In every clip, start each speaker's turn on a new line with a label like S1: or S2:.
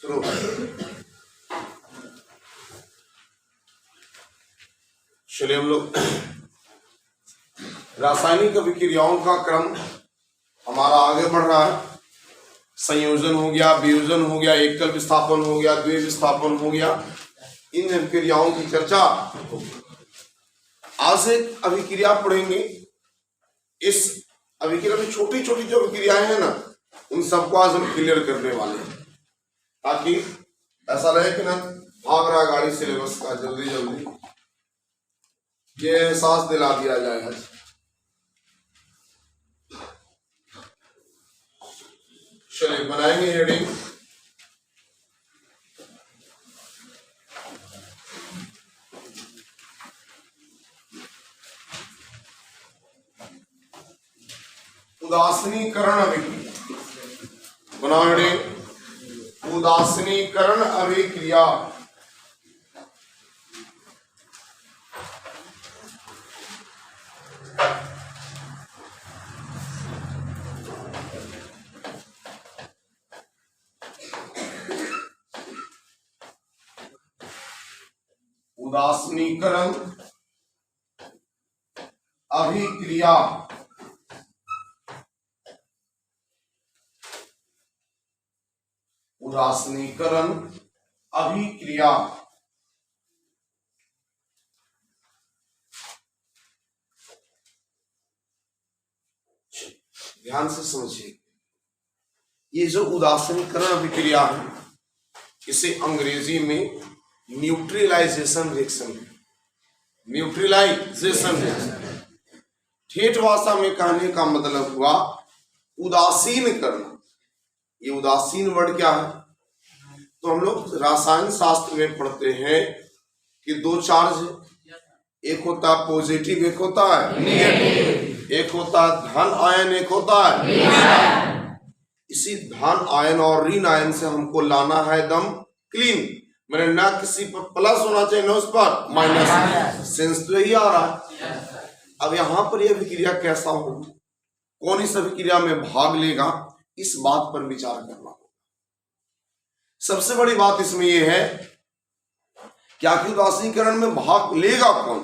S1: शुरू। चलिए हम लोग रासायनिक अभिक्रियाओं का क्रम हमारा आगे बढ़ रहा है। संयोजन हो गया, वियोजन हो गया, एकल विस्थापन हो गया, द्वि विस्थापन हो गया, इन अभिक्रियाओं की चर्चा आज एक अभिक्रिया पढ़ेंगे। इस अभिक्रिया में छोटी छोटी जो अभिक्रियाएं हैं ना, उन सबको आज हम क्लियर करने वाले हैं, ताकि ऐसा रहे कि ना भाग रहा गाड़ी सिलेबस का, जल्दी जल्दी ये एहसास दिला दिया जाए। आज चलिए बनाएंगे हेडिंग। उदासीनीकरण अभिक्रिया। बनाओ हेडिंग, उदासीनीकरण अभिक्रिया। उदासीनीकरण अभिक्रिया। उदासीनीकरण अभिक्रिया। ध्यान से समझिए, ये जो उदासीनीकरण अभिक्रिया है, इसे अंग्रेजी में न्यूट्रलाइजेशन रिएक्शन है। न्यूट्रलाइजेशन रिएक्शन ठेठ भाषा में कहने का मतलब हुआ उदासीन करना। ये उदासीन वर्ड क्या है? तो हम लोग रासायन शास्त्र में पढ़ते हैं कि दो चार्ज है, एक होता है पॉजिटिव, एक होता है नेगेटिव, एक होता है धन आयन, एक होता है। इसी धन आयन और ऋण आयन से हमको लाना है एकदम क्लीन, मैंने ना किसी पर प्लस होना चाहिए ना उस पर माइनस। सेंस तो यही आ रहा है। अब यहाँ पर यह अभिक्रिया कैसा होगी, कौन इस अभिक्रिया में भाग लेगा, इस बात पर विचार करना होगा। सबसे बड़ी बात इसमें यह है कि आखिर उदासीनीकरण में भाग लेगा कौन।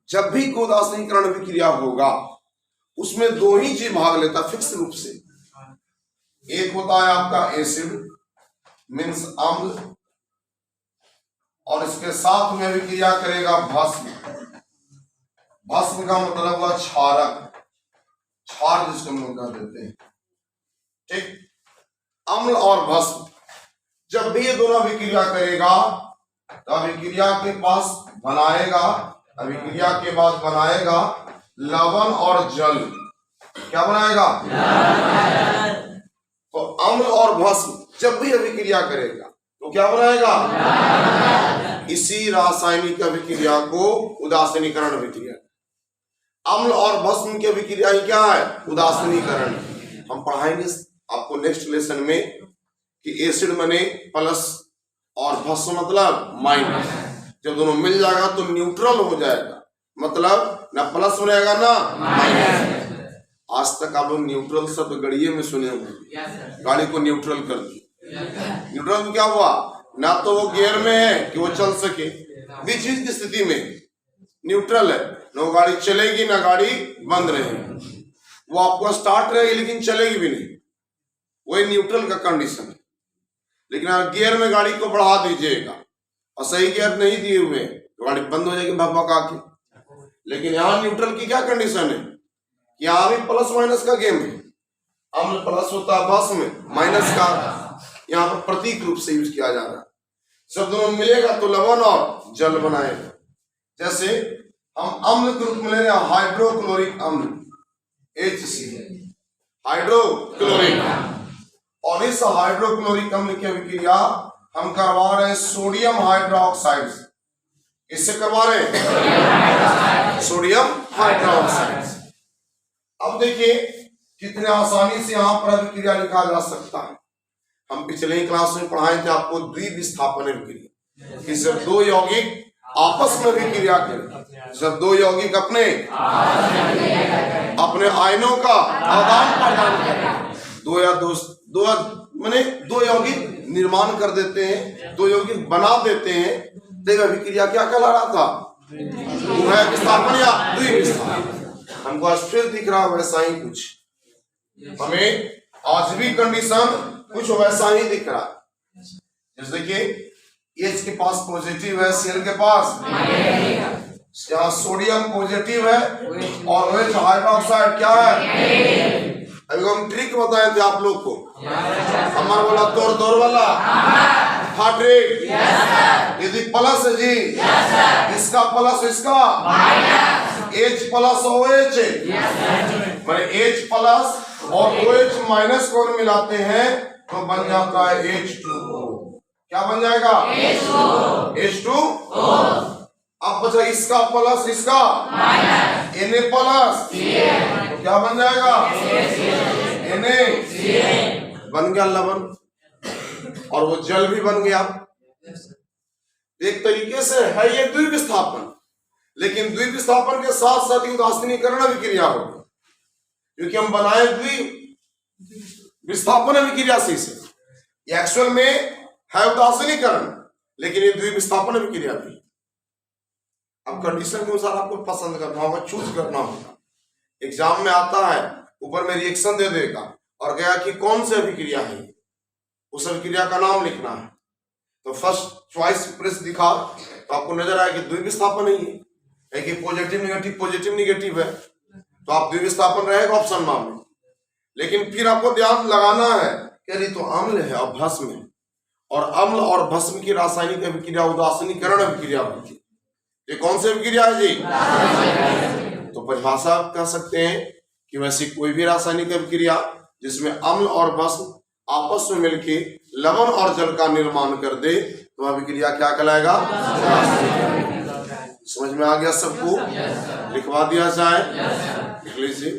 S1: जब भी कोई उदासीनीकरण अभिक्रिया होगा, उसमें दो ही चीज भाग लेता फिक्स रूप से। एक होता है आपका एसिड मीन्स अम्ल, और इसके साथ में अभिक्रिया करेगा भस्म। भस्म का मतलब हुआ क्षारक, क्षार जिसको हम लोग कह देते हैं, ठीक। अम्ल और भस्म जब भी ये दोनों अभिक्रिया करेगा तो अभिक्रिया के पास बनाएगा, अभिक्रिया के बाद बनाएगा लवण और जल। क्या बनाएगा? तो अम्ल और भस्म जब भी अभिक्रिया करेगा तो क्या बनाएगा? इसी रासायनिक अभिक्रिया को उदासीनीकरण अभिक्रिया। अम्ल और भस्म की अभिक्रिया ही क्या है? उदासीनीकरण। हम पढ़ाएंगे आपको नेक्स्ट लेसन में कि एसिड बने प्लस और भस्म मतलब माइनस। जब दोनों मिल जाएगा तो न्यूट्रल हो जाएगा, मतलब ना प्लस बनेगा ना माइनस। आज तक आप लोग न्यूट्रल शब्द गड़िए में सुने होंगे, गाड़ी को न्यूट्रल कर दी। न्यूट्रल में क्या हुआ? ना तो वो गियर में है कि वो चल सके, बीच बीच की स्थिति में न्यूट्रल है, ना वो गाड़ी चलेगी ना गाड़ी बंद रहेगी। वो आपको स्टार्ट रहेगी लेकिन चलेगी भी नहीं, वही न्यूट्रल का कंडीशन है। लेकिन अगर गियर में गाड़ी को बढ़ा दीजिएगा और सही गियर नहीं दिए हुए तो गाड़ी बंद हो जाएगी भगभगा के। लेकिन यहाँ न्यूट्रल की क्या कंडीशन है कि यहाँ भी प्लस माइनस का गेम है। अम्ल प्लस होता है, भस्म माइनस का, यहाँ पर प्रतीक रूप से यूज किया जा रहा है। जब दोनों मिलेगा तो लवण और जल बनाएगा। जैसे हम अम्ल के रूप में ले रहे हैं हाइड्रोक्लोरिक अम्ल, HCl, हाइड्रोक्लोरिक। और इस हाइड्रोक्लोरिक अम्ल की अभिक्रिया हम करवा रहे हैं सोडियम हाइड्रोक्साइड। इससे करवा रहे हैं सोडियम हाइड्रोक्साइड। अब देखिए कितने आसानी से यहाँ पर अभिक्रिया लिखा जा सकता है। हम पिछले ही क्लास में पढ़ाए थे आपको द्विविस्थापन अभिक्रिया, कि जब दो यौगिक आपस में अभिक्रिया करें, जब दो यौगिक अपने आयनों का आदान प्रदान करें, दो माने दो यौगिक निर्माण कर देते हैं, दो यौगिक बना देते हैं, तो अभिक्रिया क्या कहला रहा था? उभय विस्थापन या द्विविस्थापन। हमको स्थिर दिख रहा वैसा ही कुछ हमें आज भी कंडीशन कुछ वैसा ही दिख रहा है। जैसे देखिए H के पास पॉजिटिव है, Cl के पास यहाँ सोडियम पॉजिटिव है और OH हाइड्रोक्साइड क्या है? अभी हम ट्रिक बताए थे आप लोग को, हमारा वाला तोड़ वाला हाँ ट्रिक। यदि प्लस है जी, इसका प्लस इसका H प्लस OH, मैंने H प्लस और OH माइनस को मिलाते हैं तो बन जाता है H2O। क्या बन जाएगा? H2O। अब बचा इसका प्लस इसका Na प्लस, तो क्या बन जाएगा? Na बन गया लवण और वो जल भी बन गया। एक तरीके से है ये द्विविस्थापन, लेकिन द्विविस्थापन के साथ साथ उदासीनीकरण अभिक्रिया होगी, क्योंकि हम बनाए द्विविस्थापन अभिक्रिया से। ये एक्चुअल में है उदासीनीकरण, लेकिन ये द्विविस्थापन अभिक्रिया भी। अब कंडीशन के अनुसार आपको पसंद करना होगा, चूज करना होगा। एग्जाम में आता है ऊपर में रिएक्शन दे देगा और गया कि कौन सी अभिक्रिया है, उस अभिक्रिया का नाम लिखना है। तो फर्स्ट चॉइस प्रेस दिखा तो आपको नजर आएगा कि द्विविस्थापन ही है कि पॉजिटिव निगेटिव है, तो आप द्विविस्थापन रहेगा ऑप्शन नाम में। लेकिन फिर आपको ध्यान लगाना है कि अरे तो अम्ल है और भस्म है, और अम्ल और भस्म की रासायनिक अभिक्रिया उदासीनीकरण अभिक्रिया होती है। ये कौन सी अभिक्रिया है जी? तो परिभाषा कह सकते हैं कि वैसी कोई भी रासायनिक अभिक्रिया जिसमें अम्ल और भस्म आपस में मिलके लवण और जल का निर्माण कर दे तो अभिक्रिया क्या कहलाएगा? समझ में आ गया सबको? लिखवा दिया जाए, लिख लीजिए।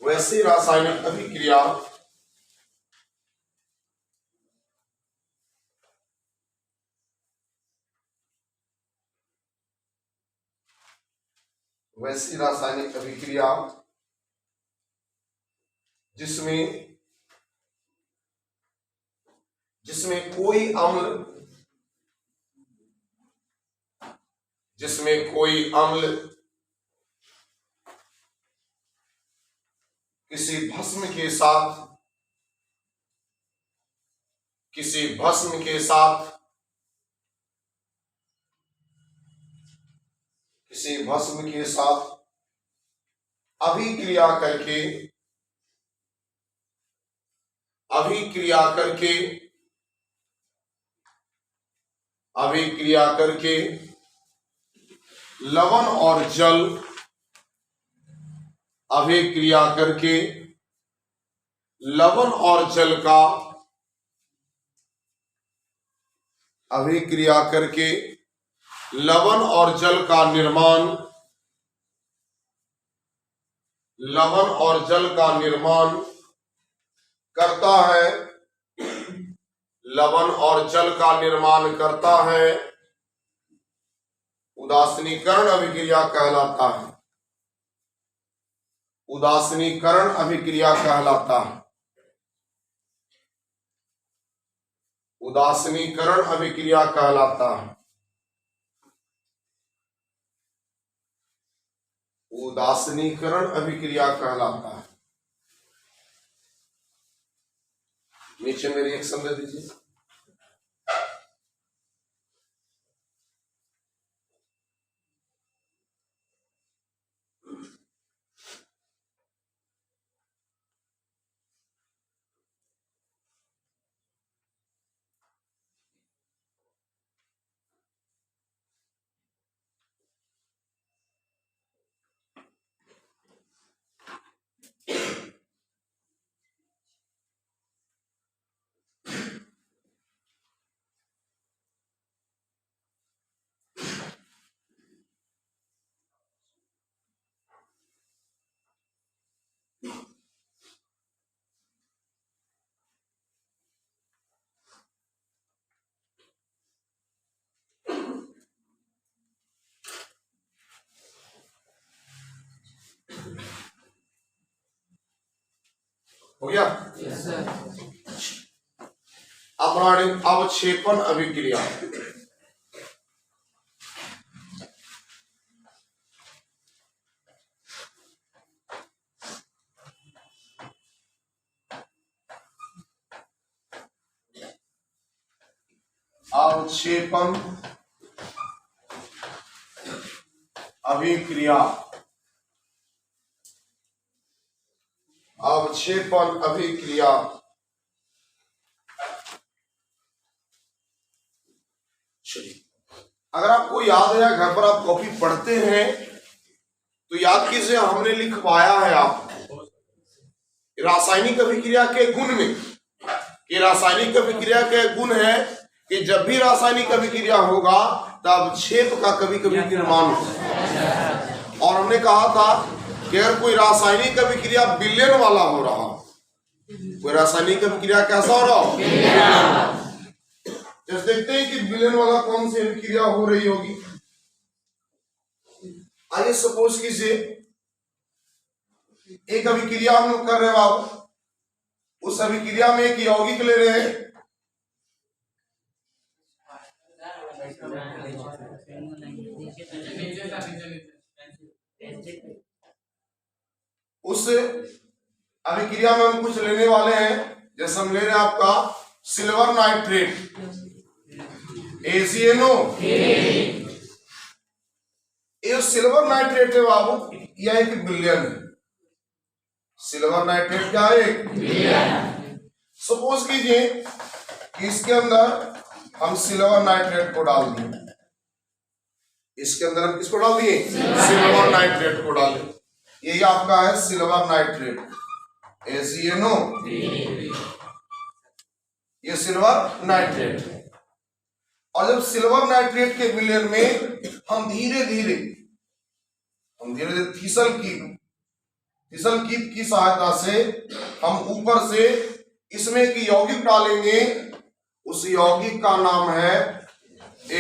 S1: वैसी रासायनिक अभिक्रिया जिसमें कोई अम्ल किसी भस्म के साथ अभिक्रिया करके लवण और जल का निर्माण करता है उदासीनीकरण अभिक्रिया कहलाता है। उदासीनीकरण अभिक्रिया कहलाता है। नीचे में रिएक्शन दे दीजिए। हो गया। अपराणिक अवक्षेपण अभिक्रिया। अवक्षेपण अभिक्रिया। अवक्षेपण अभिक्रिया अगर आपको याद है, घर पर आप कॉपी पढ़ते हैं तो याद कीजिए, हमने लिखवाया है आप रासायनिक अभिक्रिया के गुण में कि रासायनिक अभिक्रिया के गुण है कि जब भी रासायनिक अभिक्रिया होगा तब छेप का कभी कभी निर्माण होगा। और हमने कहा था कि अगर कोई रासायनिक अभिक्रिया विलयन वाला हो रहा, कोई रासायनिक अभिक्रिया कैसा हो रहा हो, जैसे देखते हैं कि विलयन वाला कौन सी अभिक्रिया हो रही होगी। आइए सपोज कीजिए एक अभिक्रिया हम लोग कर रहे हो, उस अभिक्रिया में एक यौगिक ले रहे हैं, उस अभिक्रिया में हम कुछ लेने वाले हैं। जैसे हम ले रहे हैं आपका सिल्वर नाइट्रेट AgNO। ये सिल्वर नाइट्रेट है बाबू, यह एक विलयन है। सिल्वर नाइट्रेट क्या है, एक विलयन। सपोज कीजिए कि इसके अंदर हम सिल्वर नाइट्रेट को डाल दिए, इसके अंदर हम किसको डाल दिए, सिल्वर नाइट्रेट को डाल दिए। यही आपका है सिल्वर नाइट्रेट AgNO, ये सिल्वर नाइट्रेट है। और जब सिल्वर नाइट्रेट के विलयन में हम धीरे धीरे फिसल कीट की सहायता से हम ऊपर से इसमें एक यौगिक डालेंगे, उस यौगिक का नाम है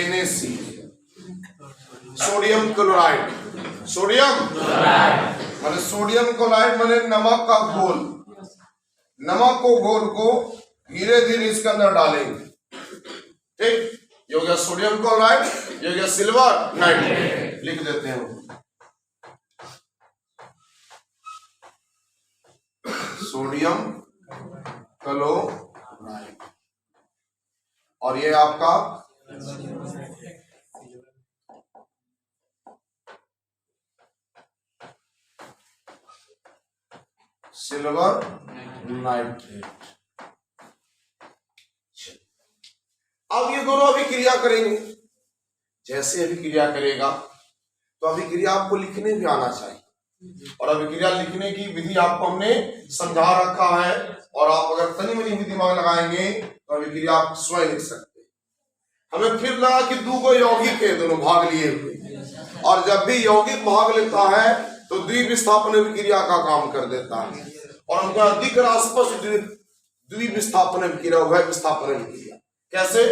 S1: NaC, सोडियम क्लोराइड। सोडियम माने सोडियम क्लोराइड माने नमक का घोल। नमक को घोल को धीरे धीरे इसके अंदर डालेंगे, ठीक। ये हो गया सोडियम क्लोराइड, ये हो गया सिल्वर नाइट्रेट। लिख देते हैं सोडियम क्लोराइड, और ये आपका सिल्वर नाइट्रेट। अब ये दोनों अभिक्रिया करेंगे। जैसे अभिक्रिया करेगा तो अभिक्रिया आपको लिखने भी आना चाहिए, और अभिक्रिया लिखने की विधि आपको हमने समझा रखा है। और आप अगर तनी मनी भी दिमाग लगाएंगे तो अभिक्रिया आप स्वयं लिख सकते हैं। हमें फिर लगा कि दो यौगिक है, दोनों भाग लिए हुए, और जब भी यौगिक भाग लेता है तो द्विविस्थापन अभिक्रिया का काम कर देता है। और हमको अधिक स्पष्ट द्विविस्थापन अभिक्रिया, उभय विस्थापन अभिक्रिया कैसे।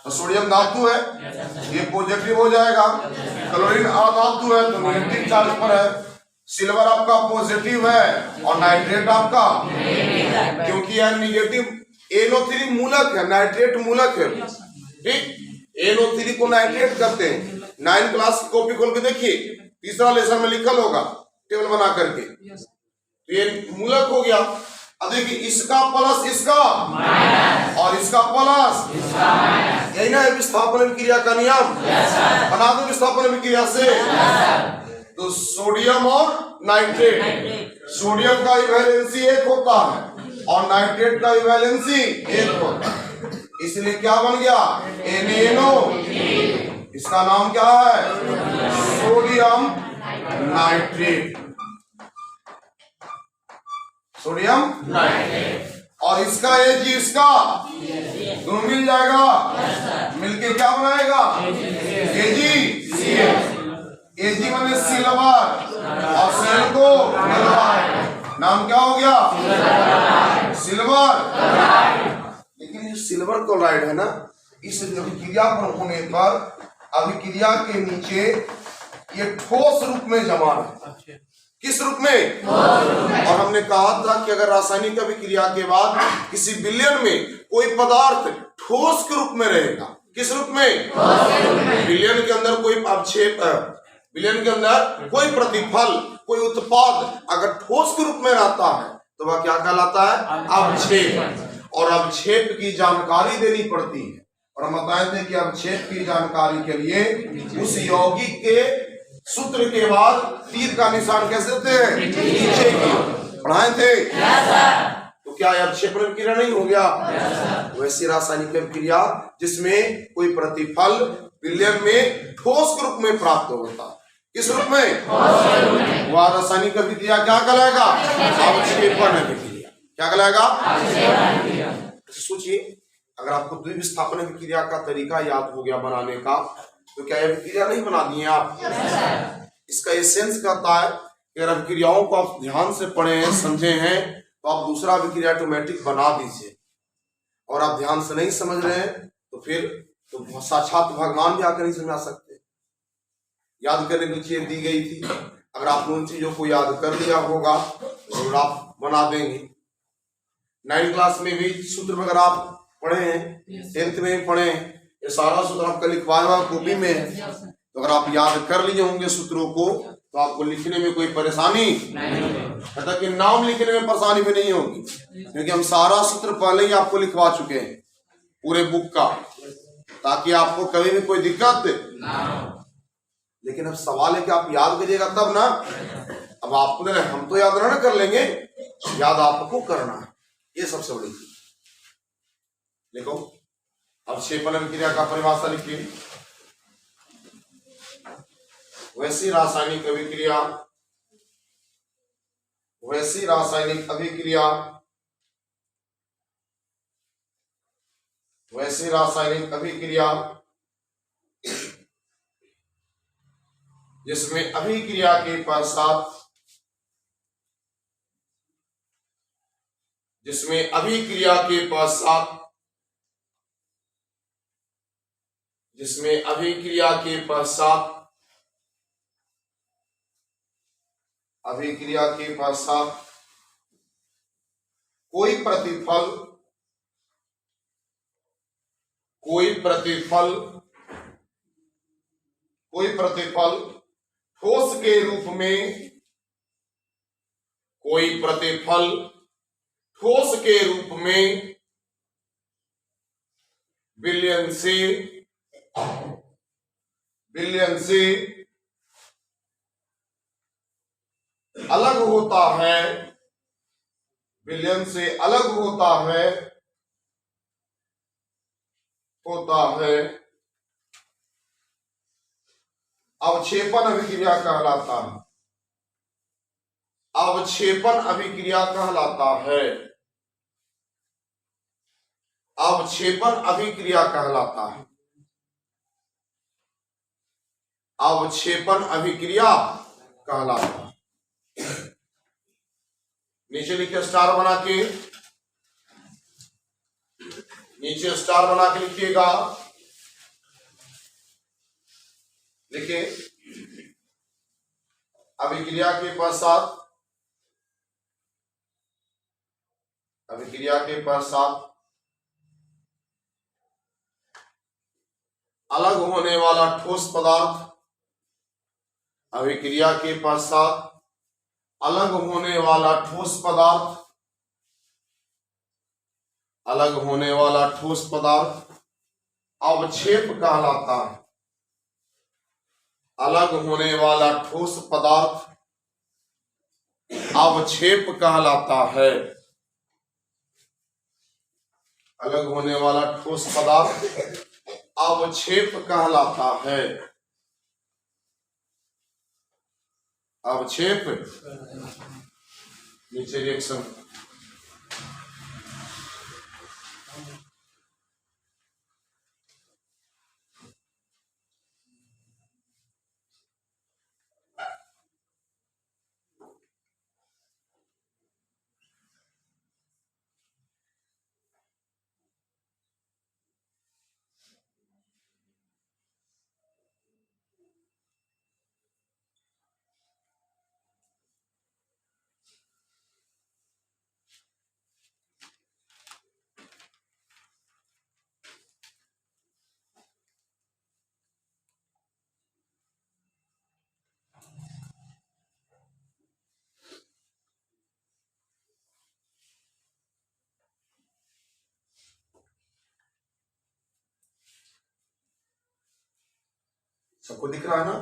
S1: तो सोडियम धातु है, ये पॉजिटिव हो जाएगा। क्लोरीन अधातु है तो नेगेटिव चार्ज पर है। सिल्वर आपका पॉजिटिव है और नाइट्रेट आपका, क्योंकि यह निगेटिव। NO3 मूलक है, नाइट्रेट मूलक है, ठीक। NO3 को नाइट्रेट करते हैं। 9 क्लास की कॉपी खोल के देखिए, तीसरा लेसन में लिखल होगा टेबल बना करके। तो ये मूलक हो गया। अब देखिए इसका प्लस इसका और इसका प्लस, यही ना विस्थापन अभिक्रिया का नियम। बना दो विस्थापन अभिक्रिया से। तो सोडियम और नाइट्रेट, सोडियम का वैलेंसी 1 होता है और नाइट्रेट का वैलेंसी 1 होता है, इसलिए क्या बन गया, NaNO। इसका नाम क्या है, सोडियम नाइट्रेट। Sodium nitrate. और इसका Ag इसका दोनों मिल जाएगा, मिलके क्या बनाएगा, AgCl। Ag माने सिल्वर और Cl को क्लोराइड, नाम क्या हो गया, सिल्वर। लेकिन ये सिल्वर क्लोराइड है ना, इस अभिक्रिया पर होने पर अभिक्रिया के नीचे ये ठोस रूप में जमा है। किस रूप में? और हमने कहा था कि अगर रासायनिक अभिक्रिया के बाद किसी विलयन में कोई पदार्थ ठोस के रूप में रहेगा, किस रूप में? विलयन के अंदर कोई अवक्षेप, विलयन के अंदर कोई प्रतिफल, कोई उत्पाद अगर ठोस के रूप में रहता है तो वह क्या कहलाता है? अवक्षेप। और अवक्षेप की जानकारी देनी पड़ती है, और हम बताए थे कि अवक्षेप की जानकारी के लिए उस यौगिक के सूत्र के बाद तीर का निशान कैसे देते हैं? नीचे की। पढ़ाए थे? तो क्या अवक्षेपण अभिक्रिया नहीं हो गया? वैसी रासायनिक अभिक्रिया जिसमें कोई प्रतिफल विलयन में ठोस के रूप में प्राप्त होता, किस रूप में? वह रासायनिक अभिक्रिया क्या कहलाएगा? अवक्षेपण अभिक्रिया। क्या कहलाएगा? सोचिए, अगर आपको द्विविस्थापन अभिक्रिया का तरीका याद हो गया बनाने का, तो क्या अभिक्रिया नहीं बना दिए आप? इसका एसेंस कहता है कि अगर अभिक्रियाओं को आप ध्यान से पढ़े हैं, समझे हैं, तो आप दूसरा अभिक्रिया ऑटोमेटिक बना दीजिए। और आप ध्यान से नहीं समझ रहे हैं तो फिर तो साक्षात भगवान भी आकर नहीं समझा सकते। याद करने की चीज दी गई थी, अगर आपने उन चीजों को याद कर लिया होगा तो आप बना देंगे। 9th क्लास में भी सूत्र वगैरह आप पढ़े हैं, 10th में भी पढ़े हैं, ये सारा सूत्र आपका लिखवाया हुआ कॉपी में है। तो अगर आप याद कर लिए होंगे सूत्रों को तो आपको लिखने में कोई परेशानी नहीं, कि नाम लिखने में परेशानी भी नहीं होगी, क्योंकि हम सारा सूत्र पहले ही आपको लिखवा चुके हैं पूरे बुक का, ताकि आपको कभी भी कोई दिक्कत ना हो। लेकिन अब सवाल है कि आप याद करिएगा तब ना। अब आपने, हम तो याद ना कर लेंगे, याद आपको करना है, ये सबसे बड़ी चीज। देखो, अवक्षेपण अभिक्रिया का परिभाषा लिखिए। वैसी रासायनिक अभिक्रिया, वैसी रासायनिक अभिक्रिया, वैसी रासायनिक अभिक्रिया जिसमें अभिक्रिया के पश्चात, जिसमें अभिक्रिया के पश्चात, जिसमें अभिक्रिया के पश्चात, अभिक्रिया के पश्चात कोई प्रतिफल, कोई प्रतिफल, कोई प्रतिफल ठोस के रूप में, कोई प्रतिफल ठोस के रूप में विलयन से, विलयन से अलग होता है, विलयन से अलग होता है, होता है, अवक्षेपण अभिक्रिया कहलाता है। अवक्षेपण अभिक्रिया कहलाता है, अवक्षेपण अभिक्रिया कहलाता है, अवक्षेपण अभिक्रिया कहलाता है। नीचे लिखिए स्टार बना के, नीचे स्टार बना के लिखिएगा। लिखिए, अभिक्रिया के पश्चात, अभिक्रिया के पश्चात अलग होने वाला ठोस पदार्थ, अभिक्रिया के पश्चात अलग होने वाला ठोस पदार्थ, अलग होने वाला ठोस पदार्थ अवक्षेप कहलाता है। अलग होने वाला ठोस पदार्थ अवक्षेप कहलाता है। अलग होने वाला ठोस पदार्थ अवक्षेप कहलाता है। अवक्षेप, नीचे रिएक्शन, सबको दिख रहा है ना?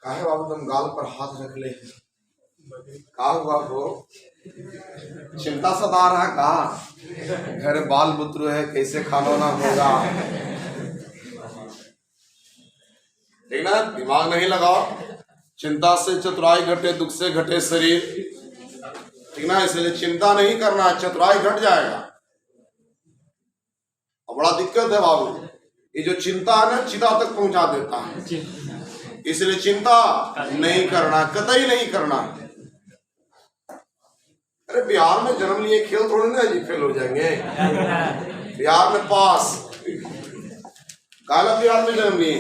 S1: काहे बाबू तुम गाल पर हाथ रख ले? का हुआ वो? चिंता सता रहा का? घर बाल बुतरू है, कैसे खाना ना होगा? ठीक ना? दिमाग नहीं लगाओ। चिंता से चतुराई घटे, दुख से घटे शरीर। ठीक ना? इसलिए चिंता नहीं करना, चतुराई घट जाएगा। और बड़ा दिक्कत है बाबू, ये जो चिंता है ना चिता तक पहुंचा देता है। इसलिए चिंता नहीं करना, कतई नहीं करना। अरे बिहार में जन्म लिए खेल थोड़ी ना जी फेल हो जाएंगे। बिहार में पास, काला बिहार में जन्म लिए,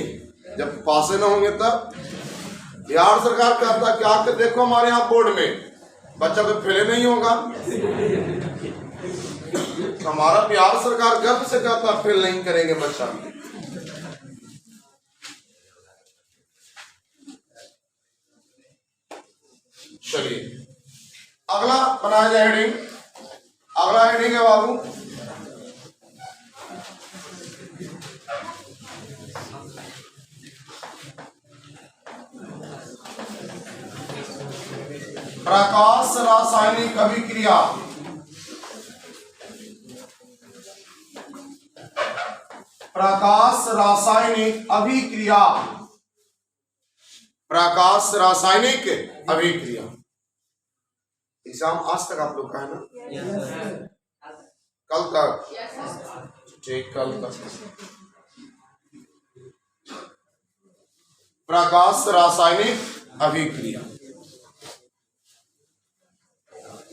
S1: जब पासे ना होंगे तब। बिहार सरकार कहता है कि आके देखो हमारे यहाँ बोर्ड में बच्चा तो फेले नहीं होगा। तो हमारा बिहार सरकार गर्व से कहता है फेल नहीं करेंगे बच्चा। चलिए अगला बनाया जाए हेडिंग। अगला हेडिंग है बाबू प्रकाश रासायनिक अभिक्रिया। प्रकाश रासायनिक अभिक्रिया। प्रकाश रासायनिक अभिक्रिया। एग्जाम आज तक आप लोग का है ना? कल तक? ठीक, कल तक। प्रकाश रासायनिक अभिक्रिया।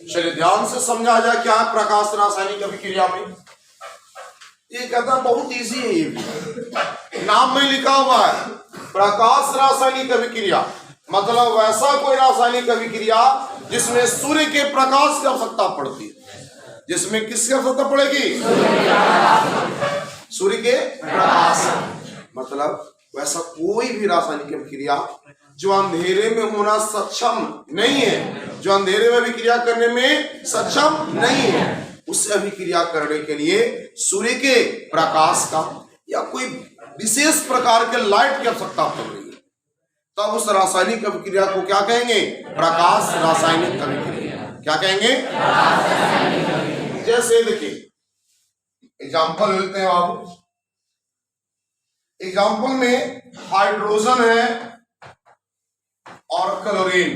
S1: चलिए ध्यान से समझा जाए क्या है प्रकाश रासायनिक अभिक्रिया में। ये कहता बहुत इजी है, ये भी नाम में लिखा हुआ है प्रकाश रासायनिक अभिक्रिया। मतलब वैसा कोई रासायनिक अभिक्रिया जिसमें सूर्य के प्रकाश की आवश्यकता पड़ती है। जिसमें किसकी आवश्यकता पड़ेगी? सूर्य के प्रकाश। मतलब वैसा कोई भी रासायनिक अभिक्रिया जो अंधेरे में होना सक्षम नहीं है, जो अंधेरे में अभिक्रिया करने में सक्षम नहीं है, उस अभिक्रिया करने के लिए सूर्य के प्रकाश का या कोई विशेष प्रकार के लाइट की आवश्यकता पड़ रही है। तब उस रासायनिक अभिक्रिया को क्या कहेंगे? प्रकाश रासायनिक अभिक्रिया। क्या कहेंगे? जैसे देखिए एग्जाम्पल लेते हैं बाबू। एग्जाम्पल में हाइड्रोजन है और क्लोरीन।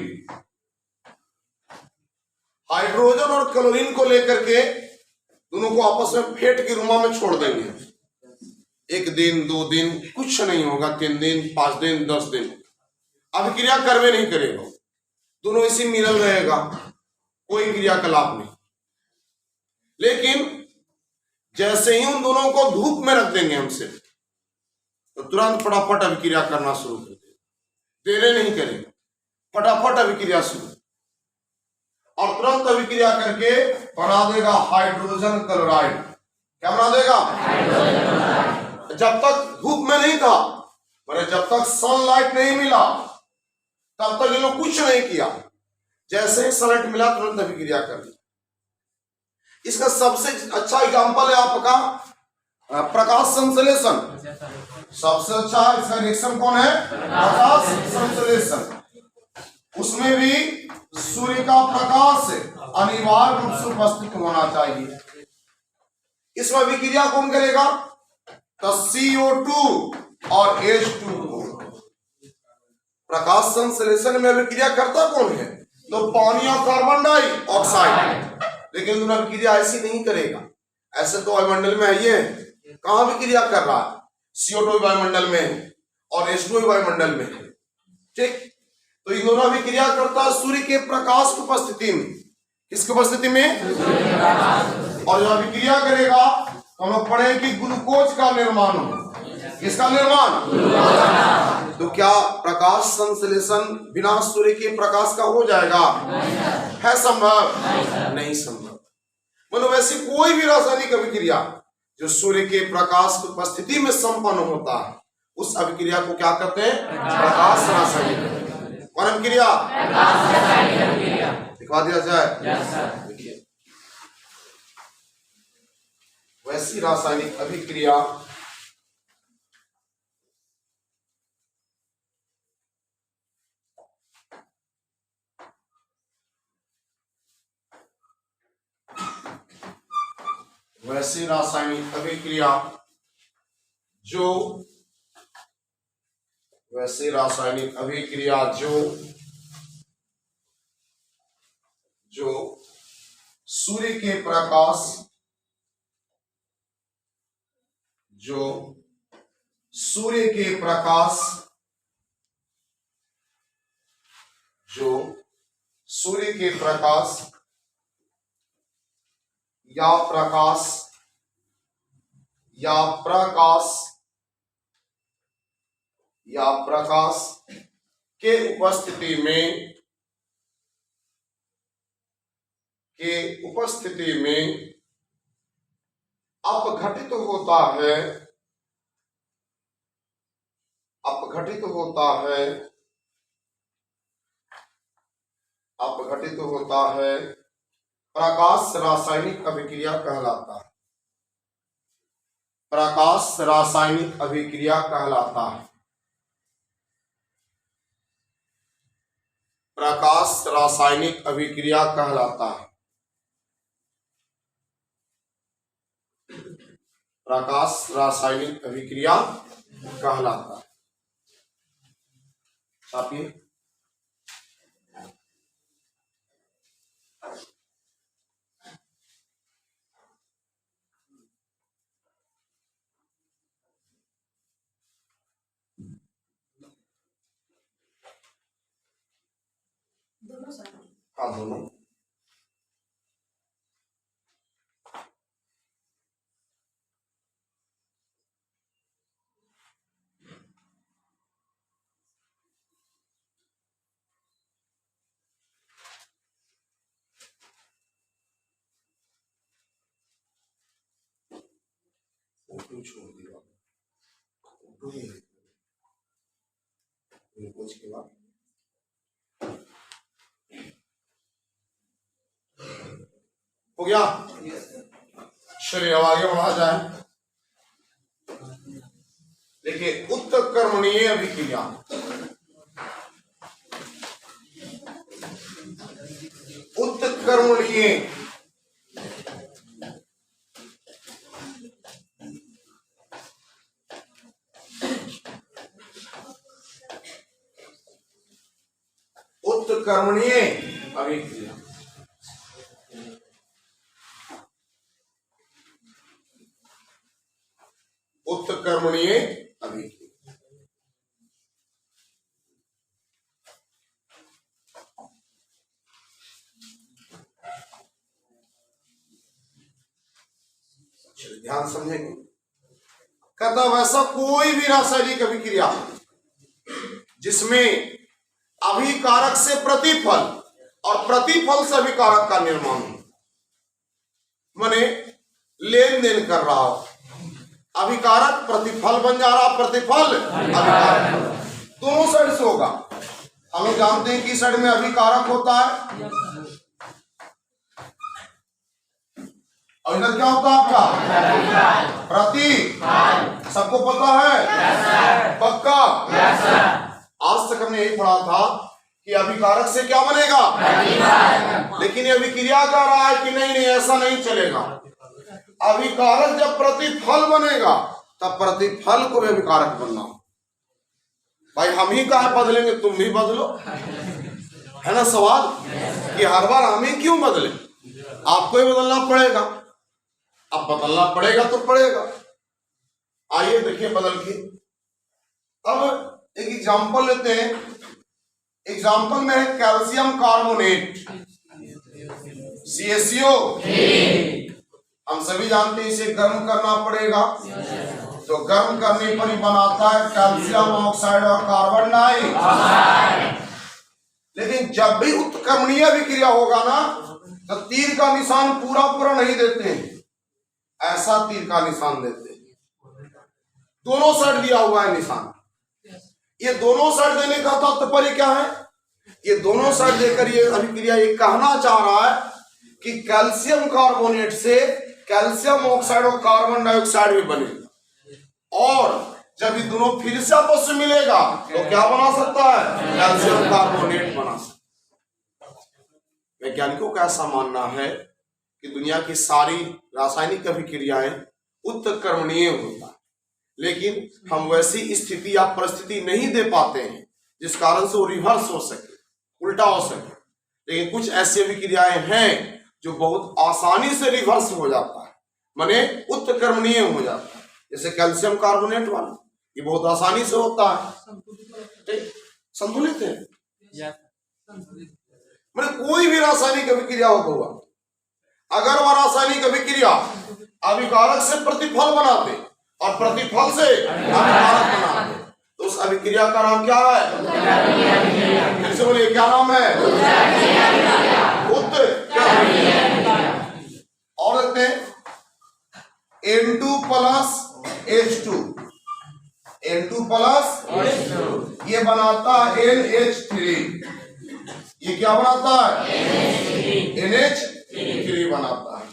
S1: हाइड्रोजन और क्लोरीन को लेकर के दोनों को आपस में फेंट के रुमा में छोड़ देंगे। 1 दिन 2 दिन कुछ नहीं होगा, 3 दिन 5 दिन 10 दिन अभिक्रिया करवे नहीं करेगा, दोनों इसी मिलल रहेगा, कोई क्रियाकलाप नहीं। लेकिन जैसे ही उन दोनों को धूप में रख देंगे हमसे, तो तुरंत फटाफट अभिक्रिया करना शुरू कर देगा, देरे नहीं करेगा, फटाफट अभिक्रिया शुरू, और तुरंत अभिक्रिया करके बना देगा हाइड्रोजन क्लोराइड। क्या बना देगा? जब तक धूप में नहीं था, जब तक सनलाइट नहीं मिला, तब तक ये लोग कुछ नहीं किया। जैसे ही सनलाइट मिला तुरंत अभिक्रिया कर दी। इसका सबसे अच्छा एग्जांपल है आपका प्रकाश संश्लेषण। सबसे अच्छा इसका रिएक्शन कौन है? प्रकाश संश्लेषण। उसमें भी सूर्य का प्रकाश अनिवार्य रूप से उपस्थित होना चाहिए। इसमें अभिक्रिया कौन करेगा? तो CO2 और H2O। प्रकाश संश्लेषण में अभिक्रिया करता कौन है? तो पानी और कार्बन डाइऑक्साइड। लेकिन दोनों अभिक्रिया ऐसी नहीं करेगा। ऐसे तो वायुमंडल में है, ये कहां अभिक्रिया कर रहा है? CO2 वायुमंडल में और H2O वायुमंडल में। ठीक, तो इन दोनों अभिक्रिया करता है सूर्य के प्रकाश की उपस्थिति में। किसकी उपस्थिति में? और जब अभिक्रिया करेगा तो हम लोग पढ़े कि ग्लूकोज का निर्माण हो। किसका निर्माण? तो क्या प्रकाश संश्लेषण बिना सूर्य के प्रकाश का हो जाएगा? है संभव? नहीं संभव। मतलब ऐसी कोई भी रासायनिक अभिक्रिया जो सूर्य के प्रकाश की उपस्थिति में संपन्न होता है, उस अभिक्रिया को क्या कहते हैं? प्रकाश रासायनिक। कौन अभिक्रिया? दिखा दिया जाए। देखिए वैसी रासायनिक अभिक्रिया जो सूर्य के प्रकाश या प्रकाश के उपस्थिति में अपघटित होता है प्रकाश रासायनिक अभिक्रिया कहलाता है। प्रकाश रासायनिक अभिक्रिया कहलाता है। प्रकाश रासायनिक अभिक्रिया कहलाता है। प्रकाश रासायनिक अभिक्रिया कहलाता है। छापिए। हाँ, दोनों। छोड़ दिया कुछ के बाद हो गया। चलिए अब आगे बढ़ा जाए। देखिए, उत्कर्मणीय अभिक्रिया। उत्कर्मणीय अभिक्रिया। उत्कर्मणीय अभिक्रिया ध्यान समझेंगे। कहता वैसा कोई भी रासायनिक अभिक्रिया जिसमें अभिकारक से प्रतिफल और प्रतिफल से अभिकारक का निर्माण हो, माने लेन देन कर रहा हो, अभिकारक प्रतिफल बन जा रहा, प्रतिफल अभिकारक, दोनों साइड से होगा। हम लोग जानते हैं कि साइड में अभिकारक होता है और इधर क्या होता है आपका प्रति। सबको पता है? पक्का? आज तक हमने यही पढ़ा था कि अभिकारक से क्या बनेगा, लेकिन ये अभिक्रिया कह रहा है कि नहीं नहीं ऐसा नहीं चलेगा। अभिकारक जब प्रतिफल बनेगा तब प्रतिफल को भी अभिकारक बनना। भाई हम ही काहे बदलेंगे, तुम भी बदलो, है ना सवाल कि हर बार हम ही क्यों बदले, आपको ही बदलना पड़ेगा। अब बदलना पड़ेगा तो पड़ेगा। आइए देखिए बदल के। अब एक एग्जांपल लेते हैं। एग्जांपल में है कैल्शियम कार्बोनेट CaCO। हम सभी जानते हैं इसे गर्म करना पड़ेगा, तो गर्म करने पर ही बनाता है कैल्शियम ऑक्साइड और कार्बन डाइऑक्साइड। लेकिन जब भी उत्क्रमणीय अभिक्रिया होगा ना तो तीर का निशान पूरा पूरा नहीं देते हैं, ऐसा तीर का निशान देते हैं। दोनों साइड दिया हुआ है निशान। ये दोनों साइड देने का तात्पर्य क्या है? ये दोनों साइड देकर ये अभिक्रिया ये कहना चाह रहा है कि कैल्शियम कार्बोनेट से कैल्शियम ऑक्साइड और कार्बन डाइऑक्साइड भी बनेगा। और जब ये दोनों फिर से आपस में मिलेगा तो क्या बना सकता है? कैल्शियम कार्बोनेट बना सकता है। वैज्ञानिकों का ऐसा मानना है कि दुनिया की सारी रासायनिक अभिक्रियाएं उत्क्रमणीय होता है, लेकिन हम वैसी स्थिति या परिस्थिति नहीं दे पाते हैं जिस कारण से वो रिवर्स हो सके, उल्टा हो सके। लेकिन कुछ ऐसी अभिक्रियाएं हैं जो बहुत आसानी से रिवर्स हो जाता है, माने उत्क्रमणीय हो जाता है। जैसे कैल्शियम कार्बोनेट वाला, ये बहुत आसानी से होता है, संतुलित है। माने कोई भी रासायनिक अभिक्रिया हो हुआ, अगर वह रासायनिक अभिक्रिया अभिकारक से प्रतिफल बनाते और प्रतिफल से अभिकारक बनाते तो उस अभिक्रिया का नाम क्या है? फिर से बोलिए, क्या नाम है? और देखते हैं N2 plus H2, N2 plus ये बनाता है NH3। ये क्या बनाता है? NH3 बनाता है।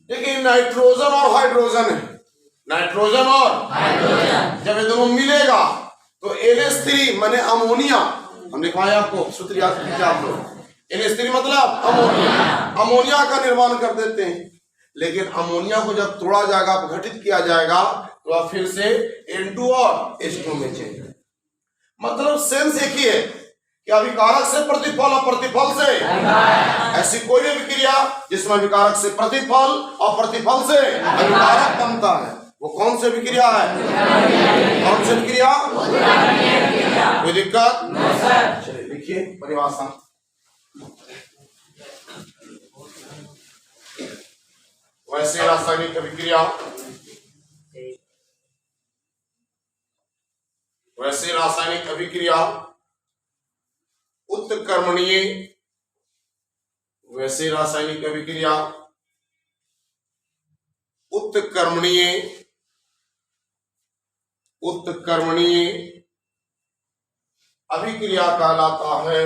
S1: देखिए नाइट्रोजन और हाइड्रोजन है, नाइट्रोजन और हाइड्रोजन जब ये दोनों मिलेगा तो NH3 माने अमोनिया, हम लिखवाए आपको सूत्र याद कीजिए आप लोग। NH3 मतलब अमोनिया, अमोनिया का निर्माण कर देते हैं। लेकिन अमोनिया को जब तोड़ा जाएगा, अपघटित किया जाएगा तो अब फिर से N2 और H2 में चेंज। मतलब सेंस एक ही है कि अभिकारक से प्रतिफल और प्रतिफल से ऐसी कोई भी अभिक्रिया जिसमें अभिकारक से प्रतिफल और प्रतिफल से अभिकारक बनता है वो कौन सी अभिक्रिया है? कौन सी अभिक्रिया? कोई दिक्कत? चलिए लिखिए परिभाषा। वैसे रासायनिक अभिक्रिया, वैसे रासायनिक अभिक्रिया उत्क्रमणीय, वैसे रासायनिक अभिक्रिया उत्क्रमणीय, उत्क्रमणीय अभिक्रिया कहलाता है,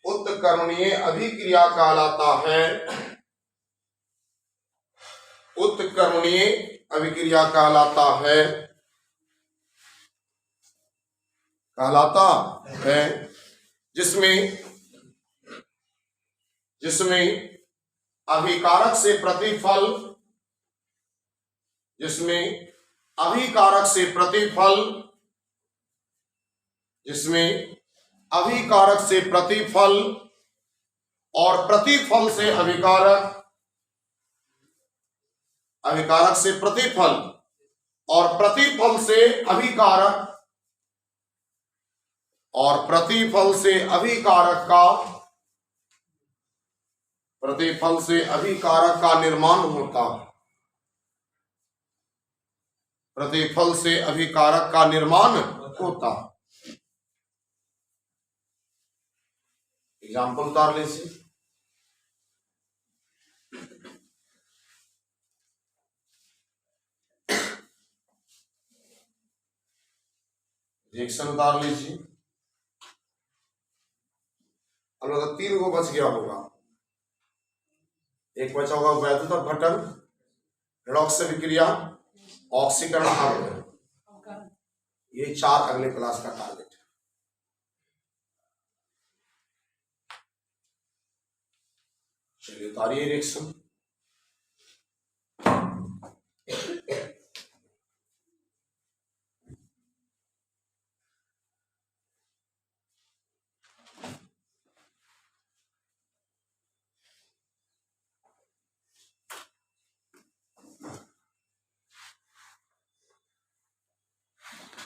S1: उत्क्रमणीय अभिक्रिया कहलाता है, उत्क्रमणीय अभिक्रिया कहलाता है, कहलाता है जिसमें अभिकारक से प्रतिफल, जिसमें अभिकारक से प्रतिफल, जिसमें अभिकारक से प्रतिफल और प्रतिफल से अभिकारक, अभिकारक से प्रतिफल और प्रतिफल से अभिकारक और प्रतिफल से अभिकारक का, प्रतिफल से अभिकारक का निर्माण होता है, प्रतिफल से अभिकारक का निर्माण होता है। एग्जाम्पल उतार लीजिए। रिएक्शन उतार लीजिए। अब अगर 3 को बच गया होगा, एक बचा होगा वैद्युत अपघटन, रेडॉक्स अभिक्रिया, ऑक्सीकरण अवरोध। ये 4 अगले क्लास का टारगेट है। चलिए उतारिए रिएक्शन।